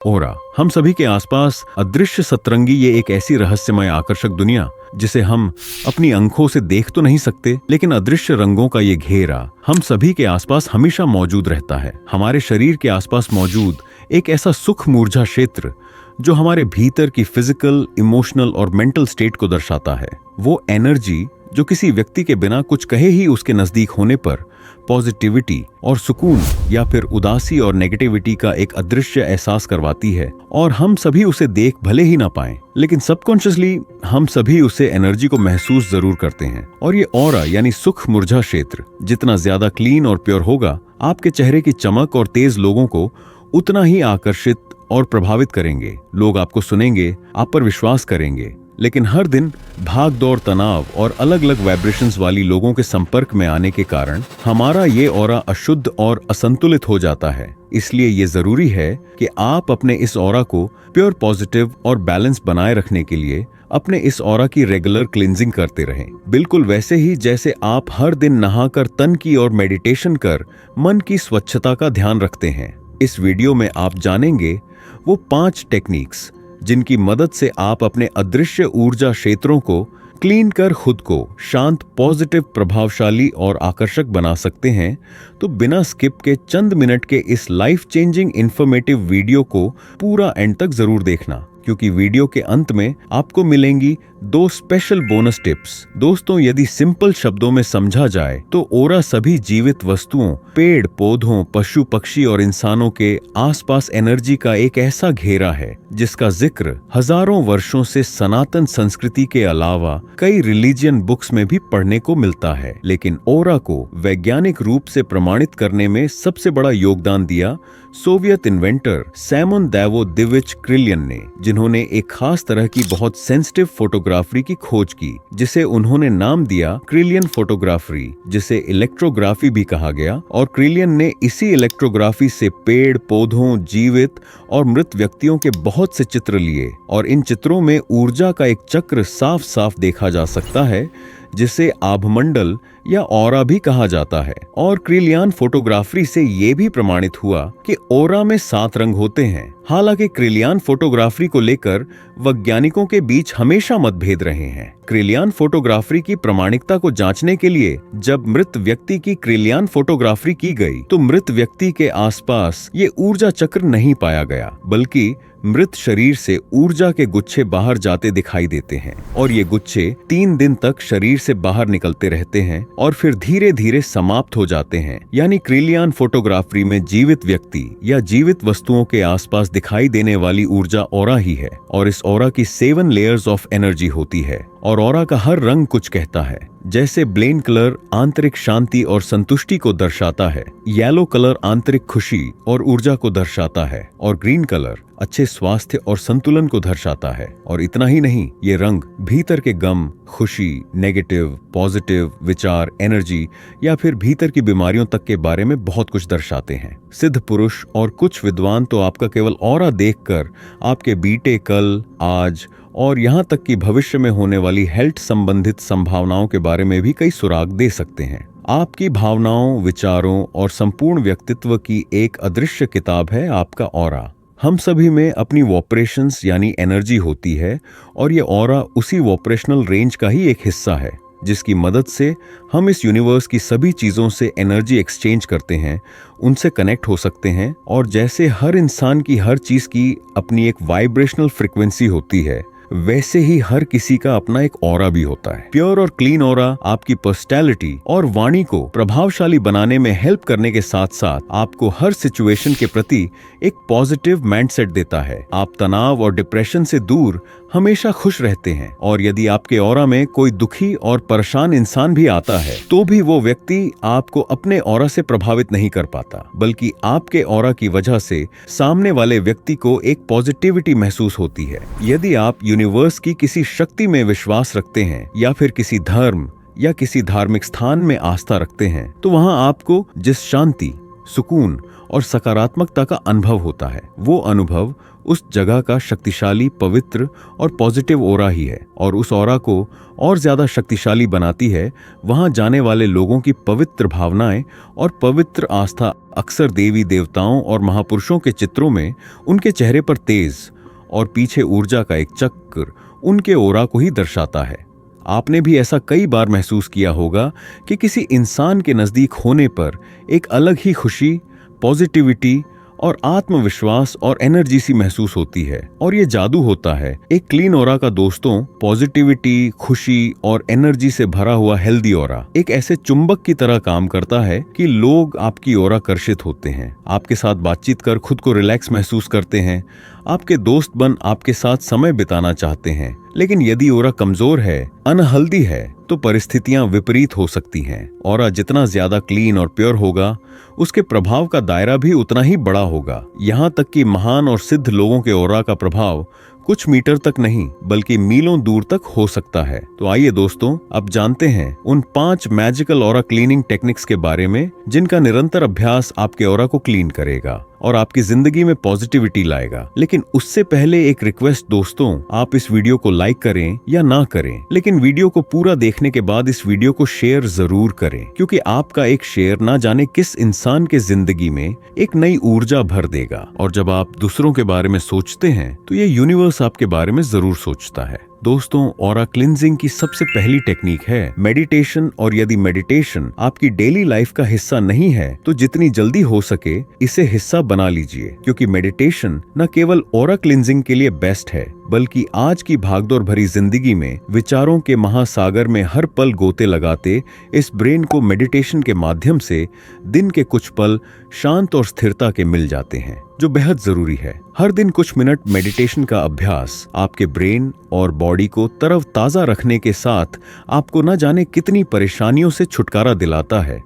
ओरा हम सभी के आसपास अदृश्य सतरंगी, ये एक ऐसी रहस्यमय आकर्षक दुनिया जिसे हम अपनी आंखों से देख तो नहीं सकते, लेकिन अदृश्य रंगों का ये घेरा हम सभी के आसपास हमेशा मौजूद रहता है। हमारे शरीर के आसपास मौजूद एक ऐसा सुख मूर्जा क्षेत्र जो हमारे भीतर की फिजिकल, इमोशनल और मेंटल स्टेट को दर्शाता है। वो एनर्जी जो किसी व्यक्ति के बिना कुछ कहे ही उसके नजदीक होने पर पॉजिटिविटी और सुकून या फिर उदासी और नेगेटिविटी का एक अदृश्य एहसास करवाती है। और हम सभी उसे देख भले ही ना पाएं, लेकिन सबकॉन्शियसली हम सभी उसे एनर्जी को महसूस जरूर करते हैं। और ये ऑरा यानी सुख मूर्जा क्षेत्र जितना ज्यादा क्लीन और प्योर होगा, आपके चेहरे की चमक और तेज लोगों को उतना ही आकर्षित और प्रभावित करेंगे। लोग आपको सुनेंगे, आप पर विश्वास करेंगे। लेकिन हर दिन भाग दौड़, तनाव और अलग अलग वाइब्रेशंस वाली लोगों के संपर्क में आने के कारण हमारा ये ऑरा अशुद्ध और असंतुलित हो जाता है। इसलिए ये जरूरी है कि आप अपने इस ऑरा को प्योर, पॉजिटिव और बैलेंस बनाए रखने के लिए अपने इस ऑरा की रेगुलर क्लींजिंग करते रहें। बिल्कुल वैसे ही जैसे आप हर दिन नहाकर तन की और मेडिटेशन कर मन की स्वच्छता का ध्यान रखते हैं। इस वीडियो में आप जानेंगे वो 5 टेक्निक्स जिनकी मदद से आप अपने अदृश्य ऊर्जा क्षेत्रों को क्लीन कर खुद को शांत, पॉजिटिव, प्रभावशाली और आकर्षक बना सकते हैं। तो बिना स्किप के चंद मिनट के इस लाइफ चेंजिंग इंफॉर्मेटिव वीडियो को पूरा एंड तक जरूर देखना, क्योंकि वीडियो के अंत में आपको मिलेंगी 2 स्पेशल बोनस टिप्स। दोस्तों, यदि सिंपल शब्दों में समझा जाए तो ओरा सभी जीवित वस्तुओं, पेड़ पौधों, पशु पक्षी और इंसानों के आसपास एनर्जी का एक ऐसा घेरा है जिसका जिक्र हजारों वर्षों से सनातन संस्कृति के अलावा कई रिलीजियन बुक्स में भी पढ़ने को मिलता है। लेकिन ओरा को वैज्ञानिक रूप से प्रमाणित करने में सबसे बड़ा योगदान दिया सोवियत इन्वेंटर सैमन दावोदिविच क्रिलियन ने, जिन्होंने एक खास तरह की बहुत सेंसिटिव फोटोग्राफी की खोज की, जिसे उन्होंने नाम दिया क्रिलियन फोटोग्राफी, जिसे इलेक्ट्रोग्राफी भी कहा गया। और क्रिलियन ने इसी इलेक्ट्रोग्राफी से पेड़ पौधों, जीवित और मृत व्यक्तियों के बहुत से चित्र लिए, और इन चित्रों में ऊर्जा का एक चक्र साफ साफ देखा जा सकता है, जिसे आभमंडल या ऑरा भी कहा जाता है। और क्रिलियन फोटोग्राफी से ये भी प्रमाणित हुआ कि ओरा में 7 रंग होते हैं। हालांकि क्रिलियन फोटोग्राफी को लेकर वैज्ञानिकों के बीच हमेशा मतभेद रहे हैं। क्रिलियन फोटोग्राफी की प्रामाणिकता को जांचने के लिए जब मृत व्यक्ति की क्रिलियन फोटोग्राफी की गई तो मृत व्यक्ति के आसपास ये ऊर्जा चक्र नहीं पाया गया, बल्कि मृत शरीर से ऊर्जा के गुच्छे बाहर जाते दिखाई देते हैं। और ये गुच्छे 3 दिन तक शरीर से बाहर निकलते रहते हैं और फिर धीरे धीरे समाप्त हो जाते हैं। यानी क्रिलियन फोटोग्राफी में जीवित व्यक्ति या जीवित वस्तुओं के आसपास दिखाई देने वाली ऊर्जा ऑरा ही है। और इस ऑरा की 7 लेयर्स ऑफ एनर्जी होती है। और ऑरा का हर रंग कुछ कहता है। जैसे ब्लेन कलर आंतरिक शांति और संतुष्टि को दर्शाता है, येलो कलर आंतरिक खुशी और ऊर्जा को दर्शाता है, और ग्रीन कलर अच्छे स्वास्थ्य और संतुलन को दर्शाता है। और इतना ही नहीं, ये रंग भीतर के गम, खुशी, नेगेटिव, पॉजिटिव विचार, एनर्जी या फिर भीतर की बीमारियों तक के बारे में बहुत कुछ दर्शाते हैं। सिद्ध पुरुष और कुछ विद्वान तो आपका केवल ऑरा देखकर आपके बीते कल, आज और यहाँ तक कि भविष्य में होने वाली हेल्थ संबंधित संभावनाओं के बारे में भी कई सुराग दे सकते हैं। आपकी भावनाओं, विचारों और संपूर्ण व्यक्तित्व की एक अदृश्य किताब है आपका ऑरा। हम सभी में अपनी वॉपरेशंस यानी एनर्जी होती है, और ये ऑरा उसी वॉपरेशनल रेंज का ही एक हिस्सा है, जिसकी मदद से हम इस यूनिवर्स की सभी चीजों से एनर्जी एक्सचेंज करते हैं, उनसे कनेक्ट हो सकते हैं। और जैसे हर इंसान की हर चीज की अपनी एक वाइब्रेशनल फ्रिक्वेंसी होती है, वैसे ही हर किसी का अपना एक ऑरा भी होता है। प्योर और क्लीन ऑरा आपकी पर्सनैलिटी और वाणी को प्रभावशाली बनाने में हेल्प करने के साथ साथ आपको हर सिचुएशन के प्रति एक पॉजिटिव माइंडसेट देता है। आप तनाव और डिप्रेशन से दूर हमेशा खुश रहते हैं। और यदि आपके ऑरा में कोई दुखी और परेशान इंसान भी आता है तो भी वो व्यक्ति आपको अपने ऑरा से प्रभावित नहीं कर पाता, बल्कि आपके ऑरा की वजह से सामने वाले व्यक्ति को एक पॉजिटिविटी महसूस होती है। यदि आप यूनिवर्स की किसी शक्ति में विश्वास रखते हैं या फिर किसी धर्म या किसी धार्मिक स्थान में आस्था रखते हैं, तो वहां आपको जिस शांति, सुकून और सकारात्मकता का अनुभव होता है। वो अनुभव उस जगह का शक्तिशाली, पवित्र और पॉजिटिव ओरा ही है, और उस ओरा को और ज्यादा शक्तिशाली बनाती है वहां जाने वाले लोगों की पवित्र भावनाएं और पवित्र आस्था। अक्सर देवी देवताओं और महापुरुषों के चित्रों में उनके चेहरे पर तेज और पीछे ऊर्जा का एक चक्र उनके ओरा को ही दर्शाता है। आपने भी ऐसा कई बार महसूस किया होगा कि किसी इंसान के नजदीक होने पर एक अलग ही खुशी, पॉजिटिविटी और आत्मविश्वास और एनर्जी सी महसूस होती है, और ये जादू होता है एक क्लीन ओरा का। दोस्तों, पॉजिटिविटी, खुशी और एनर्जी से भरा हुआ हेल्दी ओरा एक ऐसे चुंबक की तरह काम करता है कि लोग आपकी ओर आकर्षित होते हैं, आपके साथ बातचीत कर खुद को रिलैक्स महसूस करते हैं, आपके दोस्त बन आपके साथ समय बिताना चाहते हैं। लेकिन यदि ओरा कमजोर है, अनहेल्दी है, तो परिस्थितियां विपरीत हो सकती हैं। ओरा जितना ज्यादा क्लीन और प्योर होगा, उसके प्रभाव का दायरा भी उतना ही बड़ा होगा। यहाँ तक कि महान और सिद्ध लोगों के ओरा का प्रभाव कुछ मीटर तक नहीं बल्कि मीलों दूर तक हो सकता है। तो आइए दोस्तों, अब जानते हैं उन 5 मैजिकल ओरा क्लीनिंग टेक्निक्स के बारे में जिनका निरंतर अभ्यास आपके ओरा को क्लीन करेगा और आपकी जिंदगी में पॉजिटिविटी लाएगा। लेकिन उससे पहले एक रिक्वेस्ट दोस्तों, आप इस वीडियो को लाइक करें या ना करें, लेकिन वीडियो को पूरा देखने के बाद इस वीडियो को शेयर जरूर करें, क्योंकि आपका एक शेयर ना जाने किस इंसान के जिंदगी में एक नई ऊर्जा भर देगा। और जब आप दूसरों के बारे में सोचते हैं तो ये यूनिवर्स आपके बारे में जरूर सोचता है। दोस्तों, ऑरा क्लिंजिंग की सबसे पहली टेक्निक है मेडिटेशन। और यदि मेडिटेशन आपकी डेली लाइफ का हिस्सा नहीं है तो जितनी जल्दी हो सके इसे हिस्सा बना लीजिए, क्योंकि मेडिटेशन न केवल ऑरा क्लिंजिंग के लिए बेस्ट है बल्कि आज की भागदौड़ भरी जिंदगी में विचारों के महासागर में हर पल गोते लगाते इस ब्रेन को मेडिटेशन के माध्यम से दिन के कुछ पल शांत और स्थिरता के मिल जाते हैं, जो बेहद जरूरी है। हर दिन कुछ मिनट मेडिटेशन का अभ्यास आपके ब्रेन और बॉडी को तरोताजा रखने के साथ आपको न जाने कितनी परेशानियों से छुटकारा दिलाता है,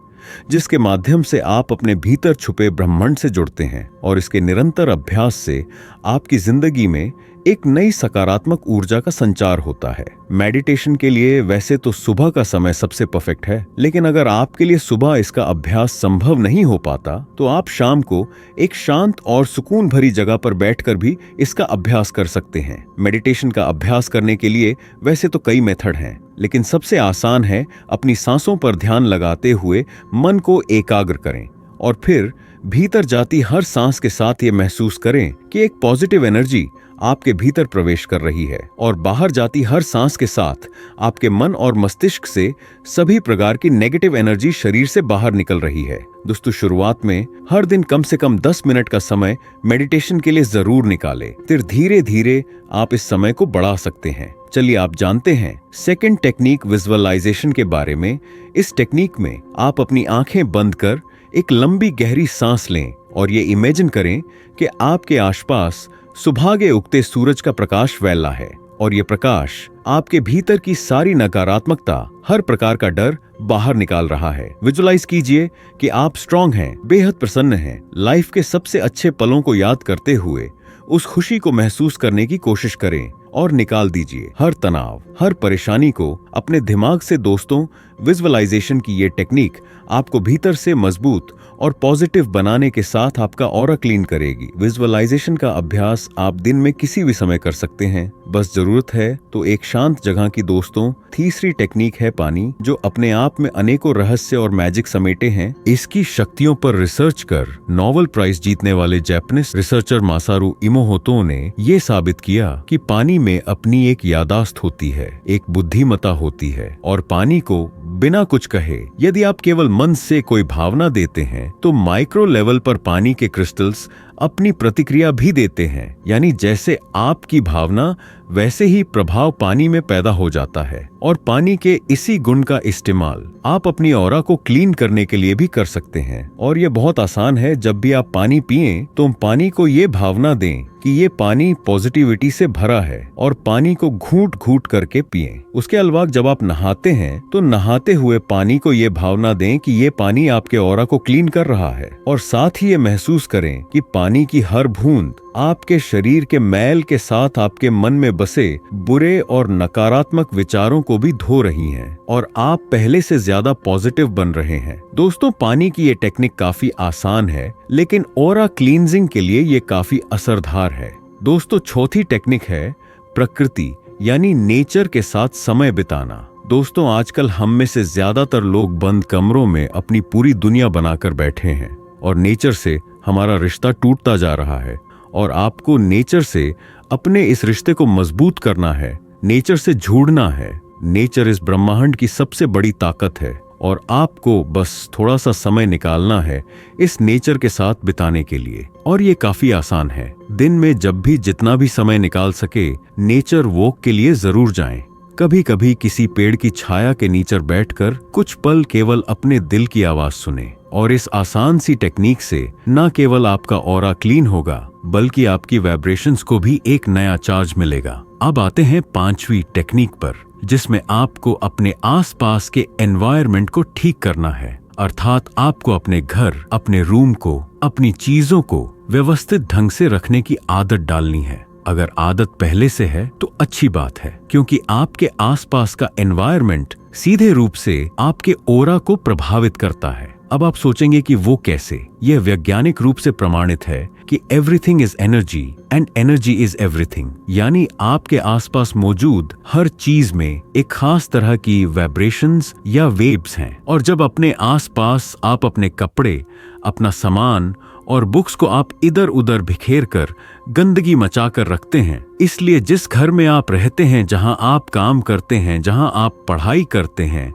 जिसके माध्यम से आप अपने भीतर छुपे ब्रह्मांड से जुड़ते हैं। और इसके निरंतर अभ्यास से आपकी जिंदगी में एक नई सकारात्मक ऊर्जा का संचार होता है। मेडिटेशन के लिए वैसे तो सुबह का समय सबसे परफेक्ट है, लेकिन अगर आपके लिए सुबह इसका अभ्यास संभव नहीं हो पाता तो आप शाम को एक शांत और सुकून भरी जगह पर बैठकर भी इसका अभ्यास कर सकते हैं। मेडिटेशन का अभ्यास करने के लिए वैसे तो कई मेथड हैं, लेकिन सबसे आसान है अपनी सांसों पर ध्यान लगाते हुए मन को एकाग्र करें और फिर भीतर जाती हर सांस के साथ ये महसूस करें कि एक पॉजिटिव एनर्जी आपके भीतर प्रवेश कर रही है और बाहर जाती हर सांस के साथ आपके मन और मस्तिष्क से सभी प्रकार की नेगेटिव एनर्जी शरीर से बाहर निकल रही है। दोस्तों, शुरुआत में हर दिन कम से कम 10 मिनट का समय मेडिटेशन के लिए जरूर निकालें, फिर धीरे धीरे आप इस समय को बढ़ा सकते हैं। चलिए आप जानते हैं सेकंड टेक्निक विजुअलाइजेशन के बारे में। इस टेक्निक में आप अपनी आंखें बंद कर एक लंबी गहरी सांस लें और ये इमेजिन करें कि आपके आसपास सुबह के उगते सूरज का प्रकाश फैल रहा है और ये प्रकाश आपके भीतर की सारी नकारात्मकता, हर प्रकार का डर बाहर निकाल रहा है। विजुअलाइज कीजिए कि आप स्ट्रांग हैं, बेहद प्रसन्न हैं। लाइफ के सबसे अच्छे पलों को याद करते हुए उस खुशी को महसूस करने की कोशिश करें और निकाल दीजिए हर तनाव, हर परेशानी को अपने दिमाग से। दोस्तों, विजुअलाइजेशन की ये टेक्निक आपको भीतर से मजबूत और पॉजिटिव बनाने के साथ आपका ऑरा क्लीन करेगी। विजुअलाइजेशन का अभ्यास आप दिन में किसी भी समय कर सकते हैं, बस जरूरत है तो एक शांत जगह की। दोस्तों, तीसरी टेक्निक है पानी, जो अपने आप में अनेकों रहस्य और मैजिक समेटे हैं। इसकी शक्तियों पर रिसर्च कर नोबेल प्राइज जीतने वाले जापानीज रिसर्चर मासारू इमोमोतो ने ये साबित किया कि पानी में अपनी एक यादाश्त होती है, एक बुद्धिमत्ता होती है। और पानी को बिना कुछ कहे यदि आप केवल मन से कोई भावना देते हैं तो माइक्रो लेवल पर पानी के क्रिस्टल्स अपनी प्रतिक्रिया भी देते हैं। यानी जैसे आपकी भावना वैसे ही प्रभाव पानी में पैदा हो जाता है। और पानी के इसी गुण का इस्तेमाल आप अपनी ऑरा को क्लीन करने के लिए भी कर सकते हैं। और ये बहुत आसान है। जब भी आप पानी पिएं तो पानी को ये भावना दें कि ये पानी पॉजिटिविटी से भरा है और पानी को घूंट घूंट करके पिएं। उसके अलावा जब आप नहाते हैं तो नहाते हुए पानी को ये भावना दें कि ये पानी आपके ऑरा को क्लीन कर रहा है और साथ ही ये महसूस करें कि पानी की हर बूंद आपके शरीर के मैल के साथ आपके मन में बसे बुरे और नकारात्मक विचारों को भी धो रही हैं और आप पहले से ज्यादा पॉजिटिव बन रहे हैं। दोस्तों, पानी की ये टेक्निक काफी आसान है, लेकिन ऑरा क्लींजिंग के लिए ये काफी असरदार है। दोस्तों, चौथी टेक्निक है प्रकृति यानी नेचर के साथ समय बिताना। दोस्तों, आजकल हम में से ज्यादातर लोग बंद कमरों में अपनी पूरी दुनिया बनाकर बैठे हैं और नेचर से हमारा रिश्ता टूटता जा रहा है और आपको नेचर से अपने इस रिश्ते को मजबूत करना है, नेचर से जुड़ना है। नेचर इस ब्रह्मांड की सबसे बड़ी ताकत है और आपको बस थोड़ा सा समय निकालना है इस नेचर के साथ बिताने के लिए, और ये काफी आसान है। दिन में जब भी जितना भी समय निकाल सके नेचर वॉक के लिए जरूर जाएं। कभी कभी किसी पेड़ की छाया के नीचे बैठकर कुछ पल केवल अपने दिल की आवाज सुने, और इस आसान सी टेक्निक से न केवल आपका ऑरा क्लीन होगा बल्कि आपकी वाइब्रेशंस को भी एक नया चार्ज मिलेगा। अब आते हैं पांचवी टेक्निक पर, जिसमें आपको अपने आसपास के एनवायरनमेंट को ठीक करना है। अर्थात आपको अपने घर, अपने रूम को, अपनी चीजों को व्यवस्थित ढंग से रखने की आदत डालनी है। अगर आदत पहले से है तो अच्छी बात है, क्योंकि आपके आसपास का एनवायरनमेंट सीधे रूप से आपके ऑरा को प्रभावित करता है। अब आप सोचेंगे कि वो कैसे? यह वैज्ञानिक रूप से प्रमाणित है कि everything is energy and energy is everything, यानी आपके आसपास मौजूद हर चीज में एक खास तरह की वाइब्रेशंस या वेव्स हैं। और जब अपने आसपास आप अपने कपड़े, अपना सामान और बुक्स को आप इधर उधर बिखेर कर गंदगी मचाकर रखते हैं, इसलिए जिस घर में आप रहते हैं, जहां आप काम करते हैं, जहां आप पढ़ाई करते हैं,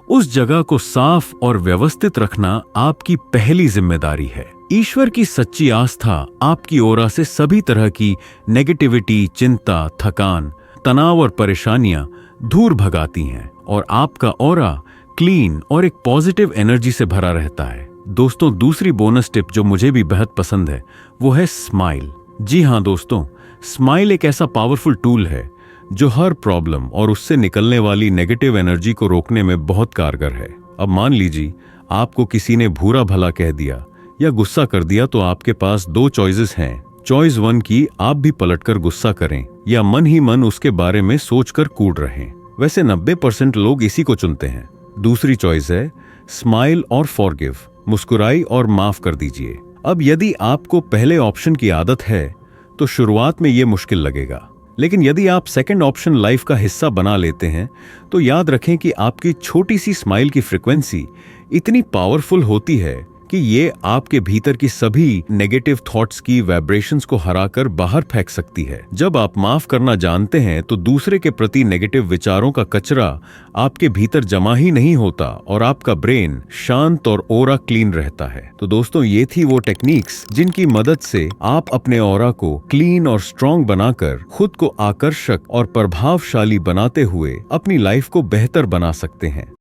उस जगह को साफ और व्यवस्थित रखना आपकी पहली जिम्मेदारी है। ईश्वर की सच्ची आस्था आपकी ऑरा से सभी तरह की नेगेटिविटी, चिंता, थकान, तनाव और परेशानियां दूर भगाती हैं और आपका ऑरा क्लीन और एक पॉजिटिव एनर्जी से भरा रहता है। दोस्तों, दूसरी बोनस टिप जो मुझे भी बेहद पसंद है वो है स्माइल। जी हाँ दोस्तों, स्माइल एक ऐसा पावरफुल टूल है जो हर प्रॉब्लम और उससे निकलने वाली नेगेटिव एनर्जी को रोकने में बहुत कारगर है। अब मान लीजिए आपको किसी ने बुरा भला कह दिया या गुस्सा कर दिया, तो आपके पास दो चॉइसेस हैं। चॉइस 1 की आप भी पलटकर गुस्सा करें या मन ही मन उसके बारे में सोचकर कूद रहें। वैसे 90% लोग इसी को चुनते हैं। दूसरी चॉइस है स्माइल और फॉरगिव, मुस्कुराई और माफ कर दीजिए। अब यदि आपको पहले ऑप्शन की आदत है तो शुरुआत में ये मुश्किल लगेगा, लेकिन यदि आप सेकंड ऑप्शन लाइफ का हिस्सा बना लेते हैं तो याद रखें कि आपकी छोटी सी स्माइल की फ्रीक्वेंसी इतनी पावरफुल होती है कि ये आपके भीतर की सभी नेगेटिव थॉट्स की वाइब्रेशंस को हराकर बाहर फेंक सकती है। जब आप माफ करना जानते हैं तो दूसरे के प्रति नेगेटिव विचारों का कचरा आपके भीतर जमा ही नहीं होता और आपका ब्रेन शांत और ऑरा क्लीन रहता है। तो दोस्तों, ये थी वो टेक्निक्स जिनकी मदद से आप अपने ऑरा को क्लीन और स्ट्रॉन्ग बनाकर खुद को आकर्षक और प्रभावशाली बनाते हुए अपनी लाइफ को बेहतर बना सकते हैं।